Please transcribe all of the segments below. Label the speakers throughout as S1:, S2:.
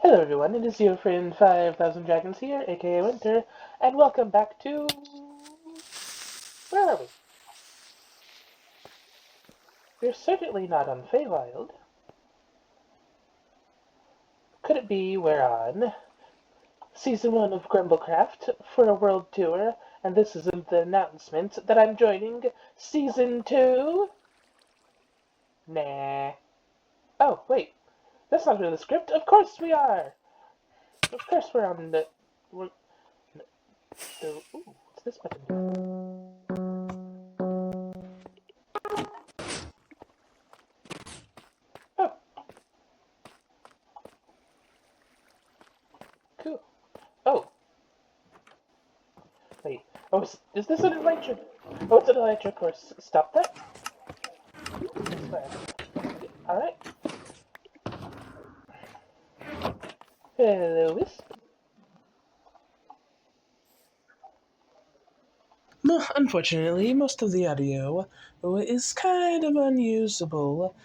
S1: Hello everyone, it is your friend 5000 Dragons here, aka Winter, and welcome back to... Where are we? We're certainly not on Feywild. Could it be we're on Season 1 of Grumblecraft for a world tour, and this is the announcement that I'm joining Season 2? Nah. Oh, wait, that's not in the script. Of course we are! Of course we're on the... Ooh, what's this button do? Oh, cool. Oh, wait. Oh, is this an electric? Oh, it's an electric course. Stop that. Alright. Hello, Wisp.
S2: Unfortunately, most of the audio is kind of unusable.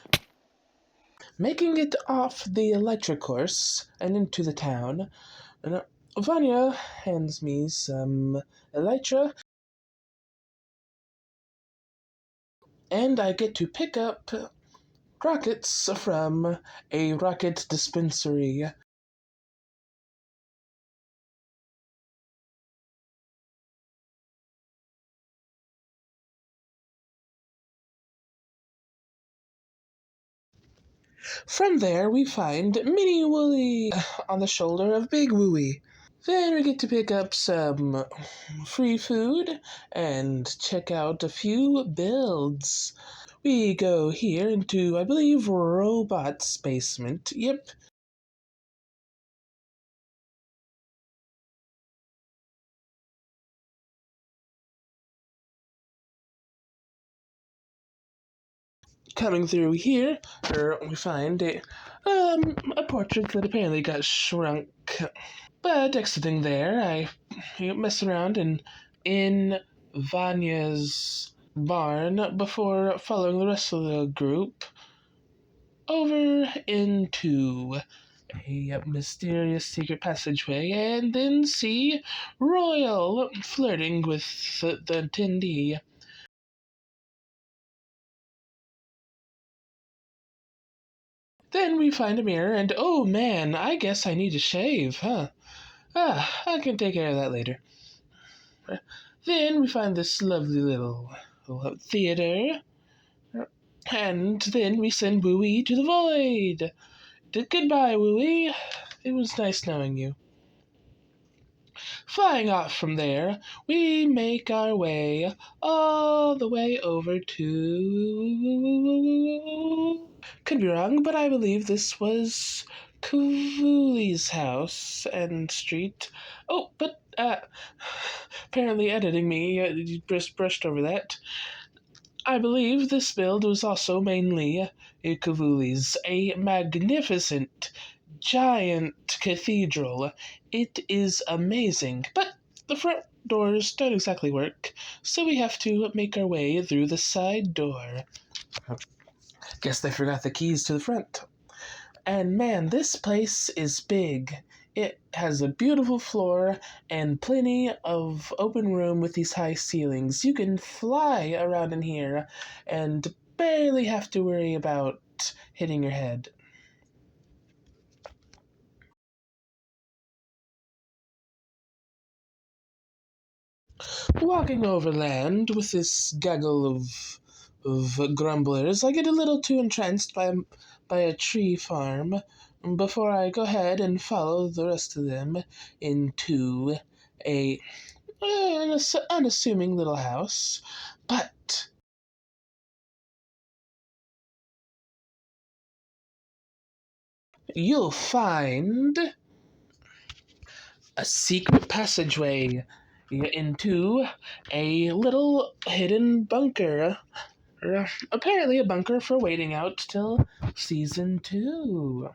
S2: Making it off the electric course and into the town, Vanya hands me some elytra, and I get to pick up rockets from a rocket dispensary. From there, we find Mini Wooly on the shoulder of Big Wooey. Then we get to pick up some free food and check out a few builds. We go here into, I believe, Robot's basement. Yep. Coming through here, we find a portrait that apparently got shrunk. But exiting there, I mess around in Vanya's barn before following the rest of the group over into a mysterious secret passageway and then see Royal flirting with the attendee. Then we find a mirror and oh man, I guess I need to shave, huh? I can take care of that later. Then we find this lovely little theater, and then we send Wooey to the void. Goodbye, Wooey. It was nice knowing you. Flying off from there, we make our way all the way over to... Could be wrong, but I believe this was Cooley's house and street. Oh, but, apparently editing me, you just brushed over that. I believe this build was also mainly Cavulli's, a magnificent, giant cathedral. It is amazing, but the front doors don't exactly work, so we have to make our way through the side door. Guess they forgot the keys to the front. And man, this place is big. It has a beautiful floor and plenty of open room with these high ceilings. You can fly around in here and barely have to worry about hitting your head. Walking overland with this gaggle of grumblers, I get a little too entranced by a tree farm before I go ahead and follow the rest of them into an unassuming little house. But you'll find a secret passageway into a little hidden bunker. Apparently a bunker for waiting out till season 2.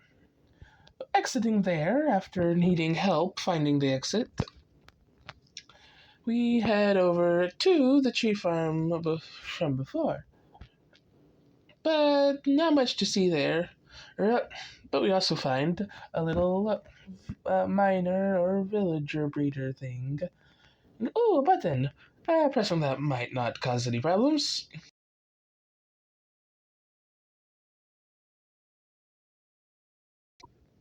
S2: Exiting there after needing help finding the exit, we head over to the tree farm from before. But not much to see there. But we also find a little miner or villager breeder thing. Oh, a button. Pressing that might not cause any problems.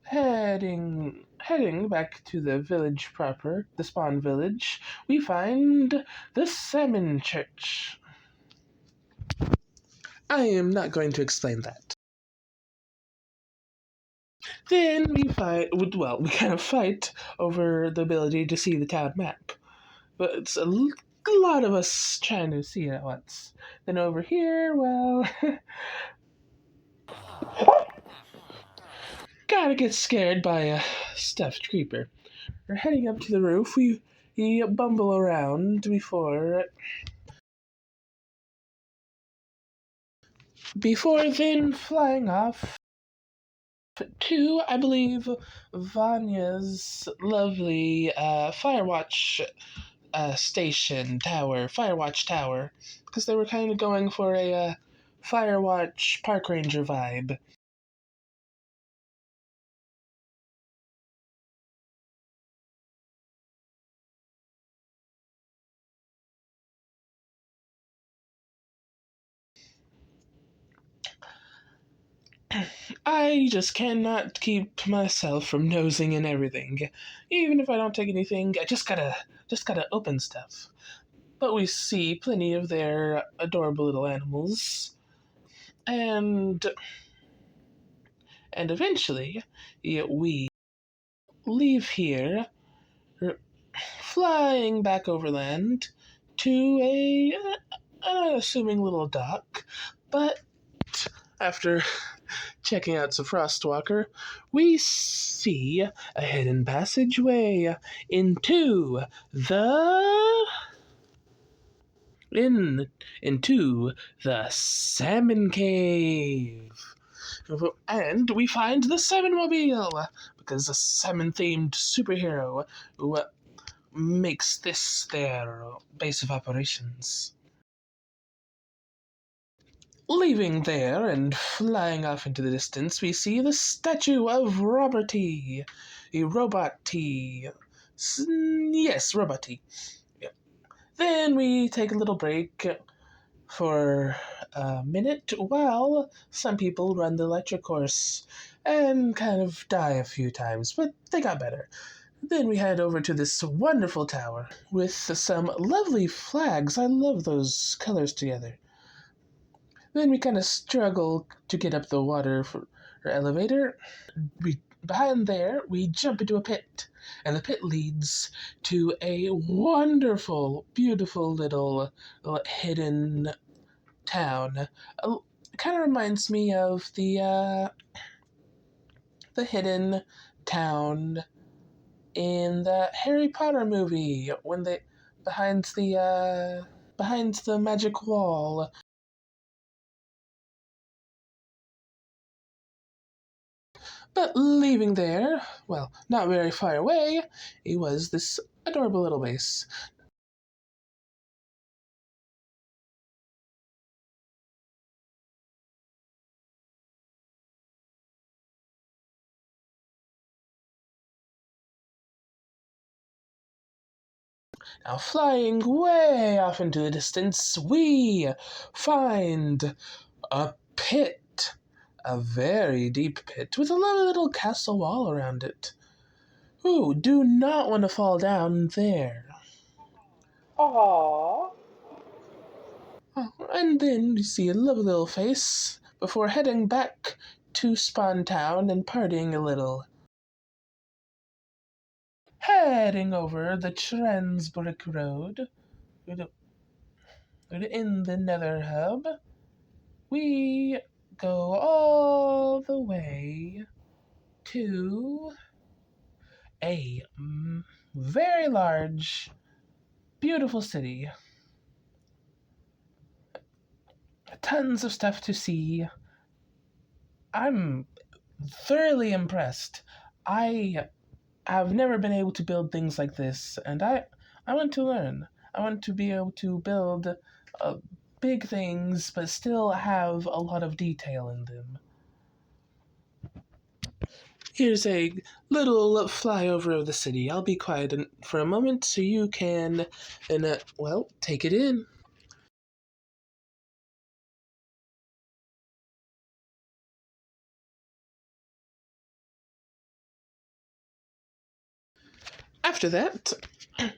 S2: Heading back to the village proper, the spawn village, we find the Salmon Church. I am not going to explain that. Then we fight. Well, we kind of fight over the ability to see the town map, but it's a lot of us trying to see it at once. Then over here, well, gotta get scared by a stuffed creeper. We're heading up to the roof. We bumble around before then flying off to, I believe, Vanya's lovely Firewatch station tower, Firewatch tower, because they were kind of going for a Firewatch park ranger vibe. I just cannot keep myself from nosing in everything. Even if I don't take anything, I just gotta open stuff. But we see plenty of their adorable little animals, and eventually we leave here, flying back overland to a an unassuming little dock. But after checking out some Frostwalker, we see a hidden passageway into the in into the Salmon Cave. And we find the Salmon Mobile, because a salmon themed superhero who makes this their base of operations. Leaving there and flying off into the distance, we see the statue of Robert T. A Robot T. Yes, Robot T. Yeah. Then we take a little break for a minute while some people run the electric course and kind of die a few times, but they got better. Then we head over to this wonderful tower with some lovely flags. I love those colors together. Then we kind of struggle to get up the water for our elevator. Behind there, we jump into a pit, and the pit leads to a wonderful, beautiful little hidden town. It kind of reminds me of the hidden town in the Harry Potter movie when they behind the magic wall. But leaving there, well, not very far away, it was this adorable little base. Now, flying way off into the distance, we find a pit. A very deep pit with a lovely little castle wall around it. Ooh, do not want to fall down there.
S1: Aww.
S2: Oh, and then you see a lovely little face before heading back to Spawn Town and partying a little. Heading over the Transbrick Road in the Nether Hub, we go all the way to a very large, beautiful city. Tons of stuff to see. I'm thoroughly impressed. I have never been able to build things like this, and I want to learn. I want to be able to build big things, but still have a lot of detail in them. Here's a little flyover of the city. I'll be quiet for a moment so you can, well, take it in. After that,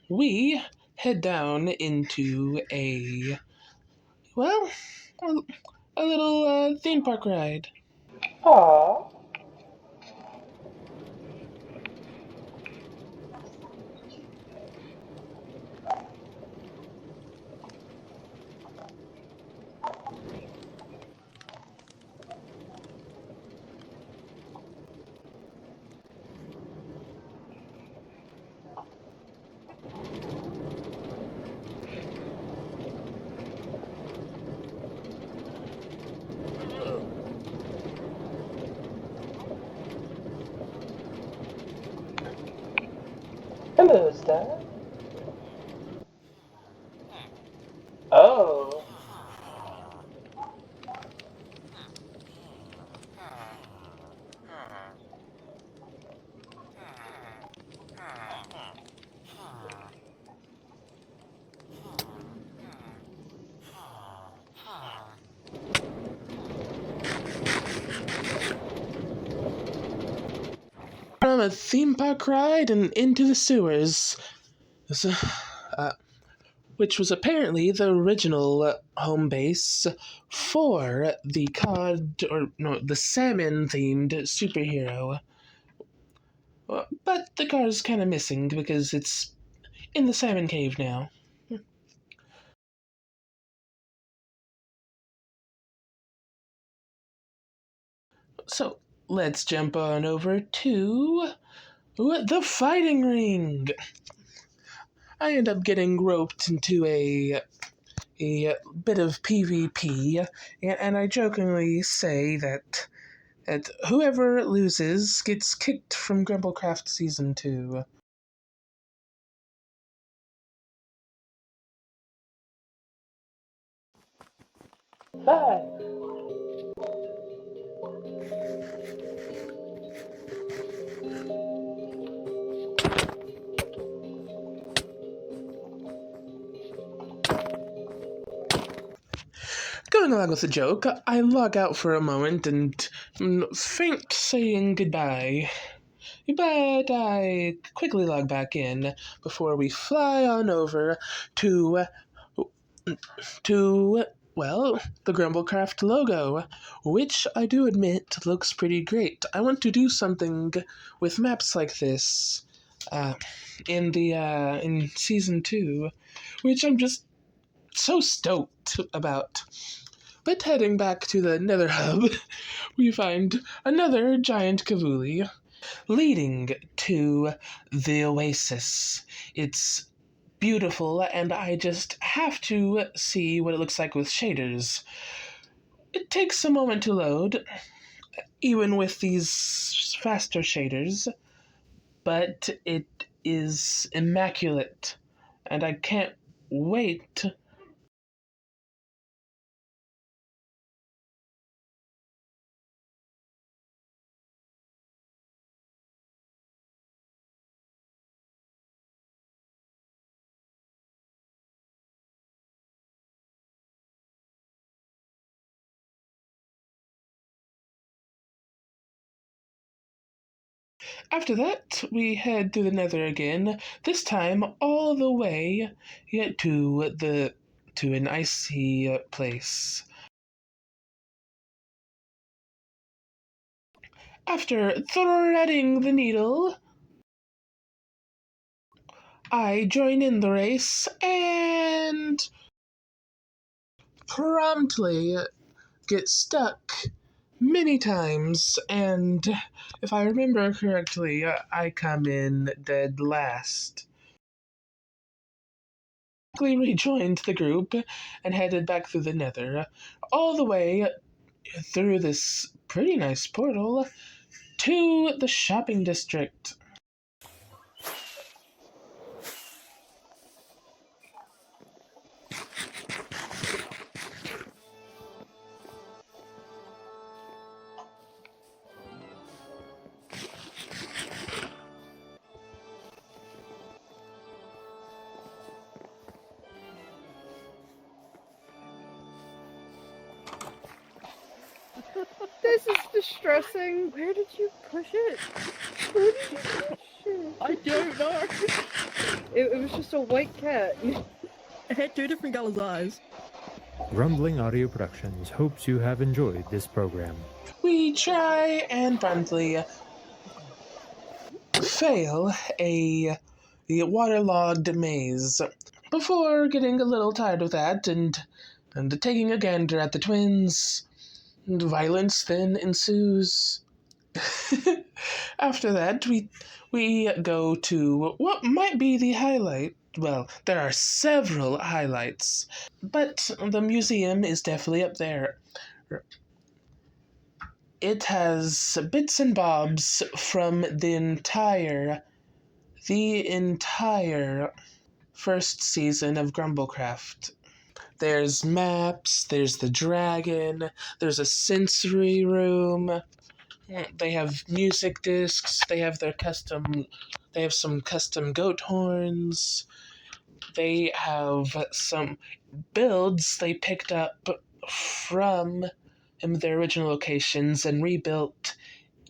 S2: we head down into well, a, a little theme park ride.
S1: Aw, hello, Star. Oh,
S2: From a theme park ride and into the sewers. So, uh, which was apparently the original home base for the cod, or no, the salmon themed superhero. But the car's kind of missing because it's in the salmon cave now. So let's jump on over to the fighting ring. I end up getting roped into a bit of PvP, and I jokingly say that whoever loses gets kicked from Grumblecraft Season 2.
S1: five.
S2: Going along with the joke, I log out for a moment and faint saying goodbye. But I quickly log back in before we fly on over to to well, the Grumblecraft logo, which I do admit looks pretty great. I want to do something with maps like this in season 2, which I'm just so stoked about. But heading back to the Nether Hub, we find another giant Kavuli leading to the Oasis. It's beautiful, and I just have to see what it looks like with shaders. It takes a moment to load, even with these faster shaders, but it is immaculate, and I can't wait. After that, we head to the Nether again, this time all the way yet to an icy place. After threading the needle, I join in the race and promptly get stuck many times. And if I remember correctly, I come in dead last. Quickly rejoined the group and headed back through the Nether, all the way through this pretty nice portal to the shopping district.
S3: This is distressing. Where did you push it? Where did you push it?
S4: I don't know.
S3: It was just a white cat.
S4: It had two different colors eyes.
S5: Grumbling Audio Productions hopes you have enjoyed this program.
S2: We try and promptly fail a waterlogged maze before getting a little tired of that and taking a gander at the twins. And violence then ensues. After that, we go to what might be the highlight. Well, there are several highlights, but the museum is definitely up there. It has bits and bobs from the entire first season of Grumblecraft. There's maps, there's the dragon, there's a sensory room. They have music discs, they have some custom goat horns. They have some builds they picked up from their original locations and rebuilt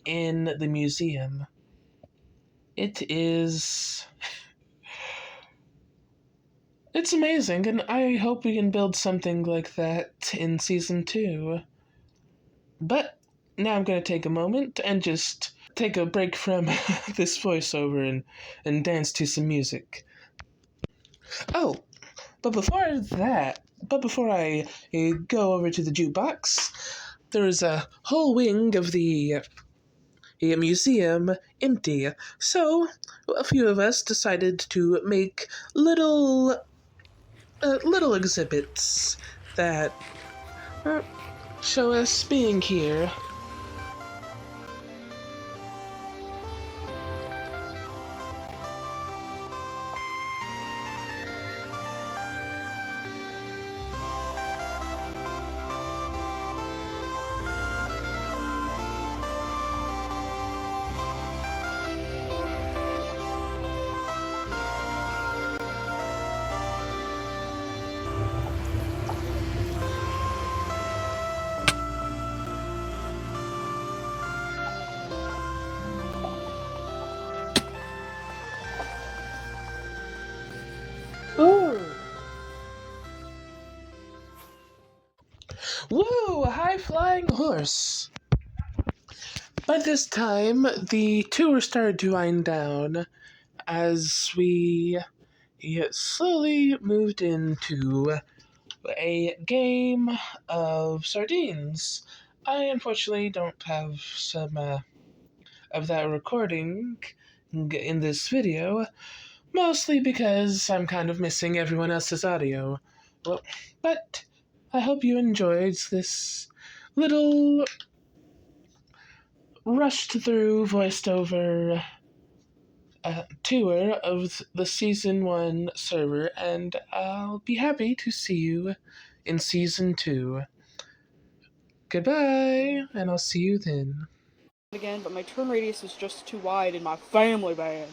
S2: in the museum. It's amazing, and I hope we can build something like that in Season 2. But now I'm going to take a moment and just take a break from this voiceover and dance to some music. Oh, but before I go over to the jukebox, there is a whole wing of the museum empty. So a few of us decided to make little exhibits that show us being here.
S1: Ooh!
S2: Woo! A high-flying horse! By this time, the tour started to wind down as we slowly moved into a game of sardines. I unfortunately don't have some of that recording in this video, mostly because I'm kind of missing everyone else's audio. Well, but I hope you enjoyed this little rushed through, voiced over tour of the Season 1 server, and I'll be happy to see you in Season 2. Goodbye, and I'll see you then.
S3: Again, but my turn radius is just too wide in my family van.